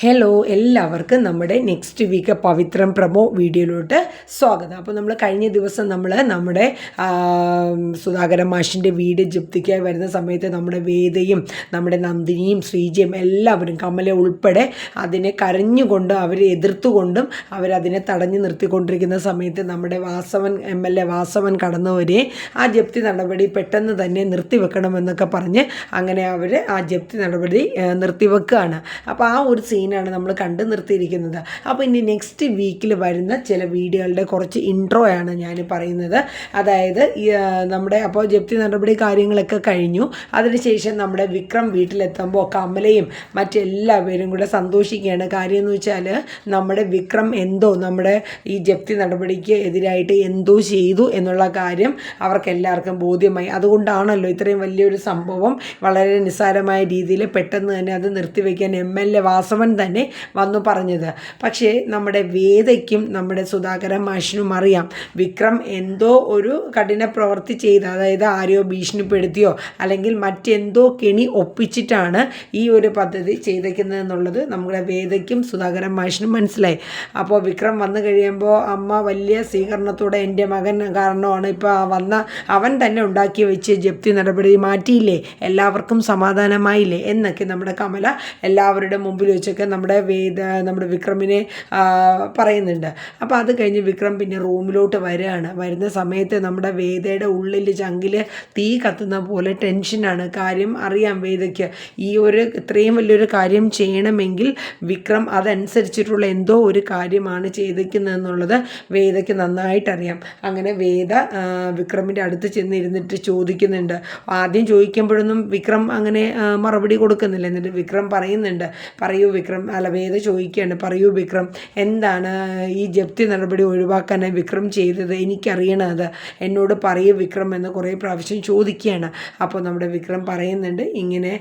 Hello, എല്ലാവർക്കും നമ്മുടെ next week പവിത്രം promo വീഡിയോയിലോട്ട് സ്വാഗതം. അപ്പോൾ നമ്മൾ കഴിഞ്ഞ ദിവസം നമ്മുടെ സുധാകരൻ മാഷിൻ്റെ വീട് ജപ്തിക്കായി വരുന്ന സമയത്ത് നമ്മുടെ വേദയും നമ്മുടെ നന്ദിനിയും ശ്രീജയും എല്ലാവരും കമല ഉൾപ്പെടെ അതിനെ കരഞ്ഞുകൊണ്ട് അവരെ എതിർത്തുകൊണ്ടും അവരതിനെ തടഞ്ഞു നിർത്തിക്കൊണ്ടിരിക്കുന്ന സമയത്ത് നമ്മുടെ MLA വാസവൻ കടന്നു വരികയും ആ ജപ്തി നടപടി പെട്ടെന്ന് തന്നെ നിർത്തിവെക്കണമെന്നൊക്കെ പറഞ്ഞ് അങ്ങനെ അവർ ആ ജപ്തി നടപടി നിർത്തിവെക്കുകയാണ്. അപ്പോൾ ആ ഒരു സീനാണ് നമ്മൾ കണ്ടു നിർത്തിയിരിക്കുന്നത്. അപ്പോൾ ഇനി നെക്സ്റ്റ് വീക്കിൽ വരുന്ന ചില വീഡിയോകളുടെ കുറച്ച് ഇൻട്രോയാണ് ഞാൻ പറയുന്നത്. അതായത് നമ്മുടെ അപ്പോൾ ജപ്തി നടപടി കാര്യങ്ങളൊക്കെ കഴിഞ്ഞു. അതിനുശേഷം നമ്മുടെ വിക്രം വീട്ടിലെത്തുമ്പോൾ കമലയും മറ്റെല്ലാവരും കൂടെ സന്തോഷിക്കുകയാണ്. കാര്യം എന്ന് വെച്ചാൽ നമ്മുടെ വിക്രം നമ്മുടെ ഈ ജപ്തി നടപടിക്ക് എതിരായിട്ട് എന്തോ ചെയ്തു എന്നുള്ള കാര്യം അവർക്കെല്ലാവർക്കും ബോധ്യമായി. അതുകൊണ്ടാണല്ലോ ഇത്രയും വലിയൊരു സംഭവം വളരെ നിസ്സാരമായ രീതിയിൽ പെട്ടെന്ന് തന്നെ അത് നിർത്തിവെക്കാൻ MLA വാസവൻ തന്നെ വന്നു പറഞ്ഞത്. പക്ഷേ നമ്മുടെ വേദയ്ക്കും നമ്മുടെ സുധാകരൻ മാഷിനും അറിയാം വിക്രം എന്തോ ഒരു കഠിന പ്രവൃത്തി ചെയ്ത്, അതായത് ആരെയോ ഭീഷണിപ്പെടുത്തിയോ അല്ലെങ്കിൽ മറ്റെന്തോ കെണി ഒപ്പിച്ചിട്ടാണ് ഈ ഒരു പദ്ധതി ചെയ്തേക്കുന്നത് എന്നുള്ളത് നമ്മുടെ വേദയ്ക്കും സുധാകരൻ മാഷിനും മനസ്സിലായി. അപ്പോൾ വിക്രം വന്നു കഴിയുമ്പോൾ അമ്മ വലിയ സ്വീകരണത്തോടെ എൻ്റെ മകൻ കാരണമാണ് ഇപ്പോൾ അവൻ തന്നെ ഉണ്ടാക്കി വെച്ച് ജപ്തി നടപടി മാറ്റിയില്ലേ, എല്ലാവർക്കും സമാധാനമായില്ലേ എന്നൊക്കെ നമ്മുടെ കമല എല്ലാവരുടെ മുമ്പിൽ വെച്ചൊക്കെ നമ്മുടെ വിക്രമിനെ പറയുന്നുണ്ട്. അപ്പോൾ അത് കഴിഞ്ഞ് വിക്രം പിന്നെ റൂമിലോട്ട് വരുന്ന സമയത്ത് നമ്മുടെ വേദയുടെ ഉള്ളിൽ ചങ്കിൽ തീ കത്തുന്ന പോലെ ടെൻഷനാണ്. കാര്യം അറിയാം വേദയ്ക്ക് ഇത്രയും വലിയൊരു കാര്യം ചെയ്യണമെങ്കിൽ വിക്രം അതനുസരിച്ചിട്ടുള്ള എന്തോ ഒരു കാര്യമാണ് ചെയ്തിരിക്കുന്നതെന്നുള്ളത് വേദയ്ക്ക് നന്നായിട്ടറിയാം. അങ്ങനെ വേദ വിക്രമിൻ്റെ അടുത്ത് ചെന്നിരുന്നിട്ട് ചോദിക്കുന്നുണ്ട്. ആദ്യം ചോദിക്കുമ്പോഴൊന്നും വിക്രം അങ്ങനെ മറുപടി കൊടുക്കുന്നില്ല. എന്നിട്ട് വിക്രം പറയുന്നുണ്ട്, പറയൂ വിക്രം, വേദ ചോദിക്കുകയാണ്, പറയൂ വിക്രം, എന്താണ് ഈ ജപ്തി നടപടി ഒഴിവാക്കാനായി വിക്രം ചെയ്തത്, എനിക്കറിയണത്, എന്നോട് പറയൂ വിക്രം എന്ന് കുറേ പ്രാവശ്യം ചോദിക്കുകയാണ്. അപ്പോൾ നമ്മുടെ വിക്രം പറയുന്നുണ്ട്, ഇങ്ങനെ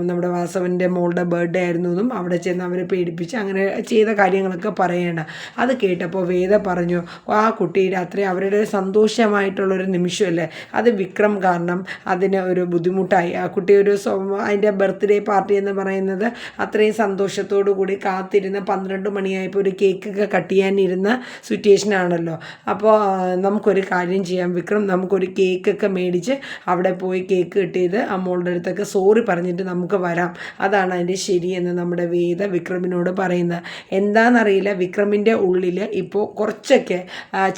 നമ്മുടെ വാസവൻ്റെ മോളുടെ ബർത്ത്ഡേ ആയിരുന്നു എന്നും അവിടെ ചെന്ന് അവരെ പേടിപ്പിച്ച് അങ്ങനെ ചെയ്ത കാര്യങ്ങളൊക്കെ പറയണം. അത് കേട്ടപ്പോൾ വേദ പറഞ്ഞു, ആ കുട്ടിയുടെ അത്രയും അവരുടെ സന്തോഷമായിട്ടുള്ളൊരു നിമിഷമല്ലേ അത്, വിക്രം കാരണം അതിന് ഒരു ബുദ്ധിമുട്ടായി. ആ കുട്ടി അതിൻ്റെ ബർത്ത്ഡേ പാർട്ടി എന്ന് പറയുന്നത് അത്രയും സന്തോഷത്തോടു കൂടി കാത്തിരുന്ന് 12 മണിയായപ്പോൾ ഒരു കേക്കൊക്കെ കട്ട് ചെയ്യാനിരുന്ന സിറ്റുവേഷനാണല്ലോ. അപ്പോൾ നമുക്കൊരു കാര്യം ചെയ്യാം വിക്രം, നമുക്കൊരു കേക്കൊക്കെ മേടിച്ച് അവിടെ പോയി കേക്ക് കിട്ടിയത് ആ മോളുടെ അടുത്തൊക്കെ സോറി പറഞ്ഞിട്ട് നമുക്ക് വരാം, അതാണ് അതിൻ്റെ ശരിയെന്ന് നമ്മുടെ വേദ വിക്രമിനോട് പറയുന്നത്. എന്താണെന്നറിയില്ല, വിക്രമിൻ്റെ ഉള്ളിൽ ഇപ്പോൾ കുറച്ചൊക്കെ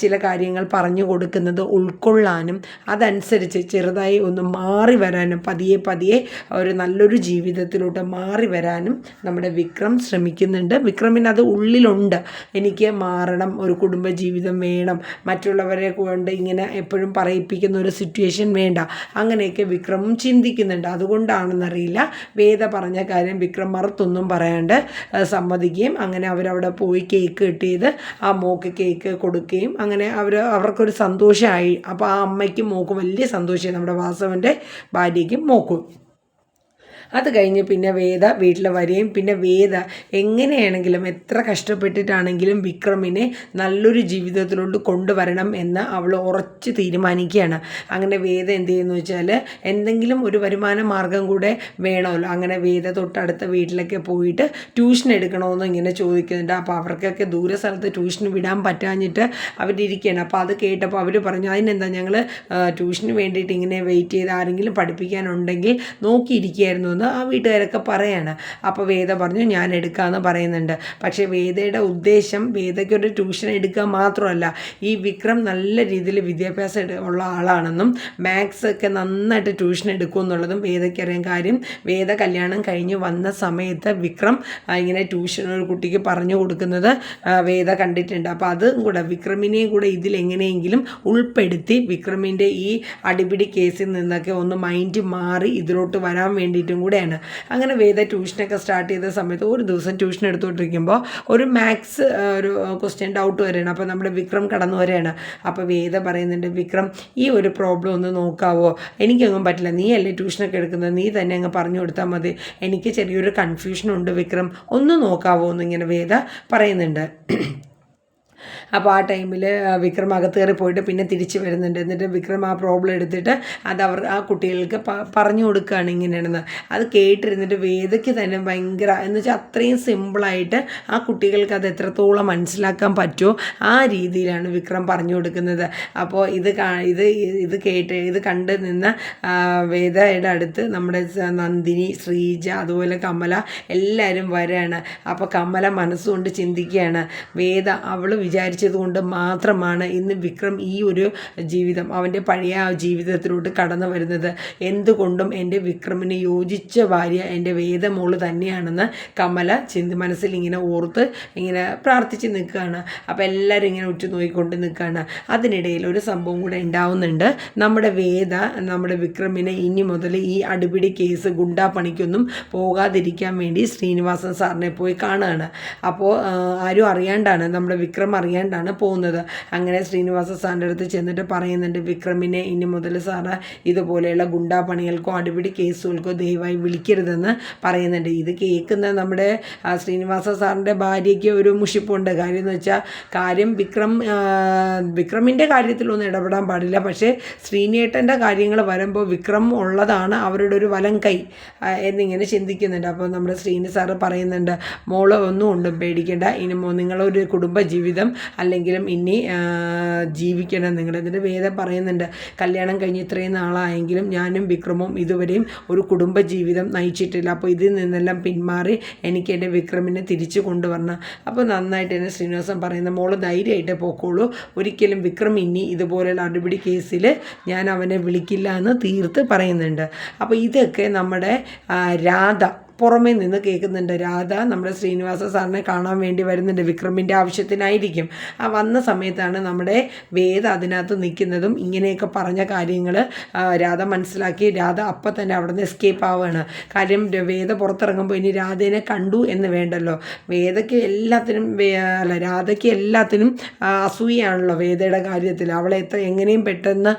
ചില കാര്യങ്ങൾ പറഞ്ഞു കൊടുക്കുന്നത് ഉൾക്കൊള്ളാനും അതനുസരിച്ച് ചെറുതായി ഒന്ന് മാറി വരാനും പതിയെ ഒരു നല്ലൊരു ജീവിതത്തിലോട്ട് മാറി വരാനും നമ്മുടെ വിക്രം ശ്രമിക്കുന്നുണ്ട്. വിക്രമിന് അത് ഉള്ളിലുണ്ട്, എനിക്ക് മാറണം, ഒരു കുടുംബജീവിതം വേണം, മറ്റുള്ളവരെ കൊണ്ട് ഇങ്ങനെ എപ്പോഴും പറയിപ്പിക്കുന്ന ഒരു സിറ്റുവേഷൻ വേണ്ട, അങ്ങനെയൊക്കെ വിക്രമും ചിന്തിക്കുന്നുണ്ട്. അതുകൊണ്ടാണെന്നറിയില്ല വേദ പറഞ്ഞ കാര്യം വിക്രം മറുത്തൊന്നും പറയാണ്ട് സമ്മതിക്കുകയും അങ്ങനെ അവരവിടെ പോയി കേക്ക് കിട്ടിയത് ആ മോക്ക് കേക്ക് കൊടുക്കുകയും അങ്ങനെ അവർക്കൊരു സന്തോഷമായി. അപ്പോൾ ആ അമ്മയ്ക്കും മോക്കും വലിയ സന്തോഷമായി, നമ്മുടെ വാസവൻ്റെ ഭാര്യയ്ക്കും മോക്കും. അത് കഴിഞ്ഞ് പിന്നെ വേദ വീട്ടിൽ വരികയും പിന്നെ വേദ എങ്ങനെയാണെങ്കിലും എത്ര കഷ്ടപ്പെട്ടിട്ടാണെങ്കിലും വിക്രമിനെ നല്ലൊരു ജീവിതത്തിലോട്ട് കൊണ്ടുവരണം എന്ന് അവൾ ഉറച്ച് തീരുമാനിക്കുകയാണ്. അങ്ങനെ വേദ എന്ത് ചെയ്യുന്നു വെച്ചാൽ എന്തെങ്കിലും ഒരു വരുമാന മാർഗം കൂടെ വേണമല്ലോ. അങ്ങനെ വേദ തൊട്ടടുത്ത വീട്ടിലൊക്കെ പോയിട്ട് ട്യൂഷൻ എടുക്കണമെന്ന് ഇങ്ങനെ ചോദിക്കുന്നുണ്ട്. അപ്പോൾ അവർക്കൊക്കെ ദൂര സ്ഥലത്ത് ട്യൂഷന് വിടാൻ പറ്റാഞ്ഞിട്ട് അവരിയ്ക്കുകയാണ്. അപ്പോൾ അത് കേട്ടപ്പോൾ അവർ പറഞ്ഞു, അതിനെന്താ ഞങ്ങൾ ട്യൂഷന് വേണ്ടിയിട്ട് ഇങ്ങനെ വെയിറ്റ് ചെയ്ത് ആരെങ്കിലും പഠിപ്പിക്കാനുണ്ടെങ്കിൽ നോക്കിയിരിക്കുകയായിരുന്നു ആ വീട്ടുകാരൊക്കെ പറയാണ്. അപ്പോൾ വേദ പറഞ്ഞു ഞാൻ എടുക്കാമെന്ന് പറയുന്നുണ്ട്. പക്ഷേ വേദയുടെ ഉദ്ദേശം വേദയ്ക്കൊരു ട്യൂഷൻ എടുക്കുക മാത്രമല്ല, ഈ വിക്രം നല്ല രീതിയിൽ വിദ്യാഭ്യാസം ഉള്ള ആളാണെന്നും മാത്സ് ഒക്കെ നന്നായിട്ട് ട്യൂഷൻ എടുക്കും എന്നുള്ളതും വേദയ്ക്കറിയാം. കാര്യം വേദ കല്യാണം കഴിഞ്ഞ് വന്ന സമയത്ത് വിക്രം ഇങ്ങനെ ട്യൂഷൻ ഒരു കുട്ടിക്ക് പറഞ്ഞു കൊടുക്കുന്നത് വേദ കണ്ടിട്ടുണ്ട്. അപ്പോൾ അതും കൂടെ വിക്രമിനെയും കൂടെ ഇതിലെങ്ങനെയെങ്കിലും ഉൾപ്പെടുത്തി വിക്രമിൻ്റെ ഈ അടിപിടി കേസിൽ നിന്നൊക്കെ ഒന്ന് മൈൻഡ് മാറി ഇതിലോട്ട് വരാൻ വേണ്ടിയിട്ടും കൂടെയാണ്. അങ്ങനെ വേദ ട്യൂഷനൊക്കെ സ്റ്റാർട്ട് ചെയ്ത സമയത്ത് ഒരു ദിവസം ട്യൂഷൻ എടുത്തുകൊണ്ടിരിക്കുമ്പോൾ ഒരു മാത്സ് ഒരു ക്വസ്റ്റ്യൻ ഡൗട്ട് വരികയാണ്. അപ്പോൾ നമ്മുടെ വിക്രം കടന്നു വരികയാണ്. അപ്പോൾ വേദ പറയുന്നുണ്ട്, വിക്രം ഈ ഒരു പ്രോബ്ലം ഒന്ന് നോക്കാവോ, എനിക്കൊന്നും പറ്റില്ല, നീ അല്ലേ ട്യൂഷനൊക്കെ എടുക്കുന്നത്, നീ തന്നെ അങ്ങ് പറഞ്ഞു കൊടുത്താൽ മതി, എനിക്ക് ചെറിയൊരു കൺഫ്യൂഷനുണ്ട് വിക്രം, ഒന്ന് നോക്കാവോ എന്നിങ്ങനെ വേദ പറയുന്നുണ്ട്. അപ്പോൾ ആ ടൈമിൽ വിക്രം അകത്ത് കയറി പോയിട്ട് പിന്നെ തിരിച്ച് വരുന്നുണ്ട്. എന്നിട്ട് വിക്രം ആ പ്രോബ്ലം എടുത്തിട്ട് അത് ആ കുട്ടികൾക്ക് പറഞ്ഞു കൊടുക്കുകയാണ് ഇങ്ങനെയാണെന്ന്. അത് കേട്ടിരുന്നിട്ട് വേദയ്ക്ക് തന്നെ ഭയങ്കര എന്ന് വെച്ചാൽ അത്രയും സിമ്പിളായിട്ട് ആ കുട്ടികൾക്ക് അത് എത്രത്തോളം മനസ്സിലാക്കാൻ പറ്റുമോ ആ രീതിയിലാണ് വിക്രം പറഞ്ഞു കൊടുക്കുന്നത്. അപ്പോൾ ഇത് കണ്ട് നിന്ന വേദയുടെ അടുത്ത് നമ്മുടെ നന്ദിനി, ശ്രീജ, അതുപോലെ കമല എല്ലാവരും വരികയാണ്. അപ്പോൾ കമല മനസ്സുകൊണ്ട് ചിന്തിക്കുകയാണ്, വേദ അവൾ വിചാരിച്ചത് കൊണ്ട് മാത്രമാണ് ഇന്ന് വിക്രം ഈ ഒരു ജീവിതം അവൻ്റെ പഴയ ആ ജീവിതത്തിലോട്ട് കടന്നു വരുന്നത്. എന്തുകൊണ്ടും എൻ്റെ വിക്രമിന് യോജിച്ച ഭാര്യ എൻ്റെ വേദമോള് തന്നെയാണെന്ന് കമല മനസ്സിൽ ഇങ്ങനെ ഓർത്ത് ഇങ്ങനെ പ്രാർത്ഥിച്ച് നിൽക്കുകയാണ്. അപ്പോൾ എല്ലാവരും ഇങ്ങനെ ഉറ്റുനോക്കിക്കൊണ്ട് നിൽക്കുകയാണ്. അതിനിടയിൽ ഒരു സംഭവം കൂടെ ഉണ്ടാവുന്നുണ്ട്. നമ്മുടെ വേദ നമ്മുടെ വിക്രമിനെ ഇനി മുതൽ ഈ അടിപിടി കേസ് ഗുണ്ടാ പണിക്കൊന്നും പോകാതിരിക്കാൻ വേണ്ടി ശ്രീനിവാസൻ സാറിനെ പോയി കാണുകയാണ്. അപ്പോൾ ആരും അറിയാണ്ടാണ്, നമ്മുടെ വിക്രം അറിയാണ്ടാണ് പോകുന്നത്. അങ്ങനെ ശ്രീനിവാസൻ സാറിൻ്റെ അടുത്ത് ചെന്നിട്ട് പറയുന്നുണ്ട്, വിക്രമിനെ ഇനി മുതൽ സാറ് ഇതുപോലെയുള്ള ഗുണ്ടാ പണികൾക്കോ അടിപിടി കേസുകൾക്കോ ദയവായി വിളിക്കരുതെന്ന് പറയുന്നുണ്ട്. ഇത് കേൾക്കുന്ന നമ്മുടെ ശ്രീനിവാസ സാറിൻ്റെ ഭാര്യയ്ക്ക് ഒരു മുഷിപ്പുണ്ട്. കാര്യം എന്ന് വെച്ചാൽ വിക്രമിൻ്റെ കാര്യത്തിലൊന്നും ഇടപെടാൻ പാടില്ല, പക്ഷേ ശ്രീനേട്ടൻ്റെ കാര്യങ്ങൾ വരുമ്പോൾ വിക്രം ഉള്ളതാണ് അവരുടെ ഒരു വലം കൈ എന്നിങ്ങനെ ചിന്തിക്കുന്നുണ്ട്. അപ്പോൾ നമ്മുടെ ശ്രീനി സാറ് പറയുന്നുണ്ട്, മോള് ഒന്നും കൊണ്ടും പേടിക്കേണ്ട, ഇനി നിങ്ങളൊരു കുടുംബ ജീവിതം അല്ലെങ്കിലും ഇനി ജീവിക്കണം നിങ്ങൾ. എന്നിട്ട് വേദം പറയുന്നുണ്ട്, കല്യാണം കഴിഞ്ഞ് ഇത്രയും നാളായെങ്കിലും ഞാനും വിക്രമും ഇതുവരെയും ഒരു കുടുംബ ജീവിതം നയിച്ചിട്ടില്ല. അപ്പോൾ ഇതിൽ നിന്നെല്ലാം പിന്മാറി എനിക്ക് എൻ്റെ വിക്രമിനെ തിരിച്ചു കൊണ്ടുവരണം. അപ്പോൾ നന്നായിട്ട് തന്നെ ശ്രീനിവാസൻ പറയുന്ന, മോള് ധൈര്യമായിട്ട് പോക്കോളൂ, ഒരിക്കലും വിക്രം ഇനി ഇതുപോലെയുള്ള അടിപിടി കേസിൽ ഞാൻ അവനെ വിളിക്കില്ല എന്ന് തീർത്ത് പറയുന്നുണ്ട്. അപ്പോൾ ഇതൊക്കെ നമ്മുടെ രാധ പുറമേ നിന്ന് കേൾക്കുന്നുണ്ട്. രാധ നമ്മുടെ ശ്രീനിവാസ സാറിനെ കാണാൻ വേണ്ടി വരുന്നുണ്ട്, വിക്രമിൻ്റെ ആവശ്യത്തിനായിരിക്കും. ആ വന്ന സമയത്താണ് നമ്മുടെ വേദ അതിനകത്ത് നിൽക്കുന്നതും ഇങ്ങനെയൊക്കെ പറഞ്ഞ കാര്യങ്ങൾ രാധ മനസ്സിലാക്കി. രാധ അപ്പം തന്നെ അവിടെ നിന്ന് എസ്കേപ്പ് ആവുകയാണ്. കാര്യം വേദ പുറത്തിറങ്ങുമ്പോൾ ഇനി രാധേനെ കണ്ടു എന്ന് വേണ്ടല്ലോ. രാധയ്ക്ക് എല്ലാത്തിനും അസൂയാണല്ലോ വേദയുടെ കാര്യത്തിൽ. അവളെ എങ്ങനെയും പെട്ടെന്ന്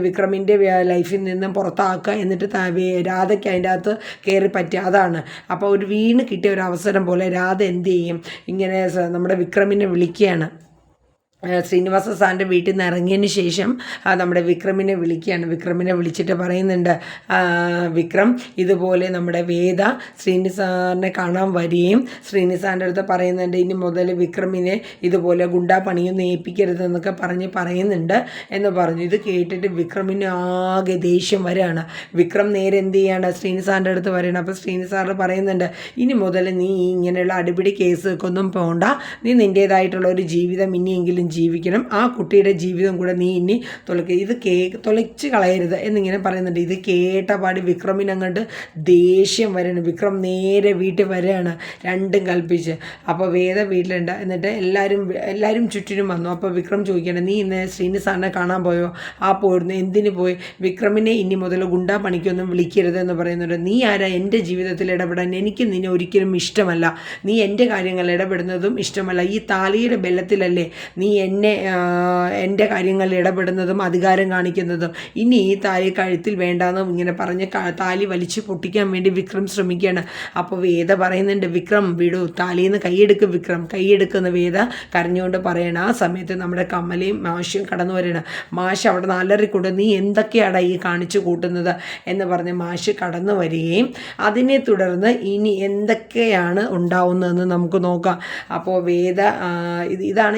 വിക്രമിൻ്റെ ലൈഫിൽ നിന്നും പുറത്താക്കുക, എന്നിട്ട് രാധയ്ക്ക് അതിൻ്റെ അകത്ത് കയറി പറ്റുക, അതാണ്. അപ്പോൾ ഒരു വീണ് കിട്ടിയ ഒരു അവസരം പോലെ രാധ എന്ത് ചെയ്യും, ഇങ്ങനെ നമ്മുടെ വിക്രമിനെ വിളിക്കുകയാണ്. ശ്രീനിവാസ സാറിൻ്റെ വീട്ടിൽ നിന്ന് ഇറങ്ങിയതിന് ശേഷം നമ്മുടെ വിക്രമിനെ വിളിക്കുകയാണ്. വിക്രമിനെ വിളിച്ചിട്ട് പറയുന്നുണ്ട്, വിക്രം ഇതുപോലെ നമ്മുടെ വേദ ശ്രീനി സാറിനെ കാണാൻ വരികയും ശ്രീനി സാറിൻ്റെ അടുത്ത് പറയുന്നുണ്ട്, ഇനി മുതൽ വിക്രമിനെ ഇതുപോലെ ഗുണ്ടാ പണിയൊന്നും ഏൽപ്പിക്കരുതെന്നൊക്കെ പറയുന്നുണ്ട് എന്ന് പറഞ്ഞു. ഇത് കേട്ടിട്ട് വിക്രമിന് ആകെ ദേഷ്യം വരികയാണ്. വിക്രം നേരെ എന്ത് ചെയ്യാണ്, ശ്രീനി സാറിൻ്റെ അടുത്ത് വരികയാണ്. അപ്പോൾ ശ്രീനി സാറ് പറയുന്നുണ്ട്, ഇനി മുതൽ നീ ഇങ്ങനെയുള്ള അടിപിടി കേസൊക്കെ പോകണ്ട, നീ നിൻ്റേതായിട്ടുള്ള ഒരു ജീവിതം ഇനിയെങ്കിലും ജീവിക്കണം, ആ കുട്ടിയുടെ ജീവിതം കൂടെ നീ ഇനി തുലച്ച് കളയരുത് എന്നിങ്ങനെ പറയുന്നുണ്ട്. ഇത് കേട്ട പാടി വിക്രമിനങ്ങോട്ട് ദേഷ്യം വരണം. വിക്രം നേരെ വീട്ടിൽ വരികയാണ്, രണ്ടും കൽപ്പിച്ച്. അപ്പോൾ വേദ വീട്ടിലുണ്ട്. എന്നിട്ട് എല്ലാവരും ചുറ്റിനും വന്നു. അപ്പോൾ വിക്രം ചോദിക്കണം, നീ ഇന്ന് ശ്രീനി സാറിനെ കാണാൻ പോയോ? പോയിരുന്നു. എന്തിനു പോയി? വിക്രമിനെ ഇനി മുതൽ ഗുണ്ടാ പണിക്കൊന്നും വിളിക്കരുത് എന്ന് പറയുന്നുണ്ട്. നീ ആരാ എൻ്റെ ജീവിതത്തിൽ ഇടപെടാൻ? എനിക്ക് നിന്നെ ഒരിക്കലും ഇഷ്ടമല്ല, നീ എൻ്റെ കാര്യങ്ങൾ ഇടപെടുന്നതും ഇഷ്ടമല്ല. ഈ താലിയുടെ ബലത്തിലല്ലേ നീ എൻ്റെ കാര്യങ്ങളിൽ ഇടപെടുന്നതും അധികാരം കാണിക്കുന്നതും. ഇനി ഈ താലി കഴുത്തിൽ വേണ്ടാന്നും ഇങ്ങനെ പറഞ്ഞ് താലി വലിച്ചു പൊട്ടിക്കാൻ വേണ്ടി വിക്രം ശ്രമിക്കുകയാണ്. അപ്പോൾ വേദ പറയുന്നുണ്ട്, വിക്രം വിടൂ, താലിന്ന് കൈയെടുക്കും, വിക്രം കൈയെടുക്കുന്ന വേദ കരഞ്ഞുകൊണ്ട് പറയണം. ആ സമയത്ത് നമ്മുടെ കമലയും മാഷും കടന്നു വരണം. മാഷ് അവിടെ നാലറിക്കൊണ്ട്, നീ എന്തൊക്കെയാണ് ഈ കാണിച്ചു കൂട്ടുന്നത് എന്ന് പറഞ്ഞ് മാഷ് കടന്നു വരികയും അതിനെ തുടർന്ന് ഇനി എന്തൊക്കെയാണ് ഉണ്ടാവുന്നതെന്ന് നമുക്ക് നോക്കാം. അപ്പോൾ വേദ ഇതാണ്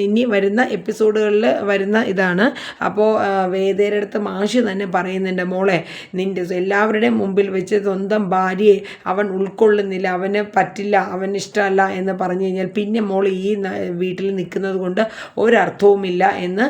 ഇനി വരുന്ന എപ്പിസോഡുകളിൽ വരുന്ന ഇതാണ്. അപ്പോൾ വേദയുടെ അടുത്ത് മാഷ് തന്നെ പറയുന്നുണ്ട്, മോളെ നിൻ്റെ എല്ലാവരുടെയും മുമ്പിൽ വെച്ച് സ്വന്തം ഭാര്യയെ അവൻ ഉൾക്കൊള്ളുന്നില്ല, അവന് പറ്റില്ല, അവന് ഇഷ്ടമല്ല എന്ന് പറഞ്ഞു കഴിഞ്ഞാൽ പിന്നെ മോൾ ഈ വീട്ടിൽ നിൽക്കുന്നത് കൊണ്ട് ഒരർത്ഥവുമില്ല എന്ന്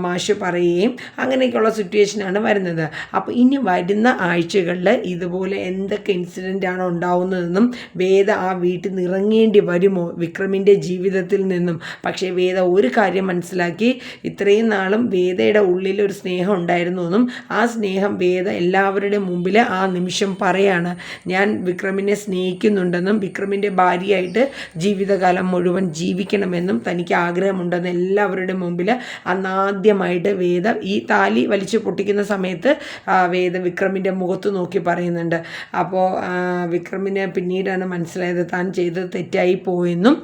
മാഷ് പറയുകയും അങ്ങനെയൊക്കെയുള്ള സിറ്റുവേഷനാണ് വരുന്നത്. അപ്പോൾ ഇനി വരുന്ന ആഴ്ചകളിൽ ഇതുപോലെ എന്തൊക്കെ ഇൻസിഡൻ്റാണ് ഉണ്ടാവുന്നതെന്നും വേദ ആ വീട്ടിൽ നിന്ന് ഇറങ്ങേണ്ടി വരുമോ വിക്രമിൻ്റെ ജീവിതത്തിൽ നിന്നും. പക്ഷേ വേദ ഒരു കാര്യം മനസ്സിലാക്കി, ഇത്രയും നാളും വേദയുടെ ഉള്ളിൽ ഒരു സ്നേഹം ഉണ്ടായിരുന്നു എന്നും ആ സ്നേഹം വേദ എല്ലാവരുടെയും മുമ്പിൽ ആ നിമിഷം പറയാണ്, ഞാൻ വിക്രമിനെ സ്നേഹിക്കുന്നുണ്ടെന്നും വിക്രമിൻ്റെ ഭാര്യയായിട്ട് ജീവിതകാലം മുഴുവൻ ജീവിക്കണമെന്നും തനിക്ക് ആഗ്രഹമുണ്ടെന്ന് എല്ലാവരുടെ മുമ്പിൽ അന്നാദ്യമായിട്ട് വേദ ഈ താലി വലിച്ചു പൊട്ടിക്കുന്ന സമയത്ത് വേദ വിക്രമിൻ്റെ മുഖത്ത് നോക്കി പറയുന്നുണ്ട്. അപ്പോൾ വിക്രമിന് പിന്നീടാണ് മനസ്സിലായത് താൻ ചെയ്തത് തെറ്റായി പോയെന്നും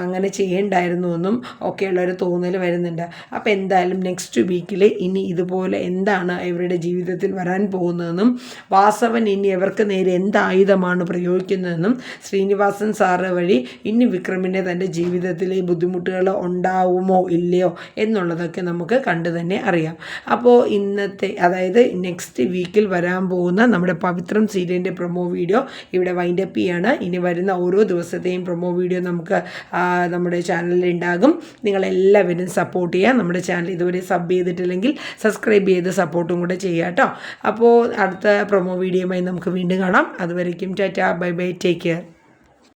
അങ്ങനെ ചെയ്യേണ്ടായിരുന്നു എന്നും ഒക്കെയുള്ളൊരു തോന്നൽ വരുന്നുണ്ട്. അപ്പോൾ എന്തായാലും നെക്സ്റ്റ് വീക്കിൽ ഇനി ഇതുപോലെ എന്താണ് ഇവരുടെ ജീവിതത്തിൽ വരാൻ പോകുന്നതെന്നും വാസവൻ ഇനി അവർക്ക് നേരെ എന്ത് ആയുധമാണ് പ്രയോഗിക്കുന്നതെന്നും ശ്രീനിവാസൻ സാറ് വഴി ഇനി വിക്രമിൻ്റെ തൻ്റെ ജീവിതത്തിൽ ഈ ബുദ്ധിമുട്ടുകൾ ഉണ്ടാവുമോ ഇല്ലയോ എന്നുള്ളതൊക്കെ നമുക്ക് കണ്ടു തന്നെ അറിയാം. അപ്പോൾ ഇന്നത്തെ അതായത് നെക്സ്റ്റ് വീക്കിൽ വരാൻ പോകുന്ന നമ്മുടെ പവിത്രം സീരിയലിൻ്റെ പ്രൊമോ വീഡിയോ ഇവിടെ വൈൻഡപ്പ് ചെയ്യാണ്. ഇനി വരുന്ന ഓരോ ദിവസത്തെയും പ്രൊമോ വീഡിയോ നമുക്ക് നമ്മുടെ ചാനലിൽ ഉണ്ടാകും. നിങ്ങളെല്ലാവരും സപ്പോർട്ട് ചെയ്യുക. നമ്മുടെ ചാനൽ ഇതുവരെ സബ് ചെയ്തിട്ടില്ലെങ്കിൽ സബ്സ്ക്രൈബ് ചെയ്ത് സപ്പോർട്ടും കൂടെ ചെയ്യുക കേട്ടോ. അപ്പോൾ അടുത്ത പ്രൊമോ വീഡിയോയുമായി നമുക്ക് വീണ്ടും കാണാം. അതുവരേക്കും Tata, bye bye, take care.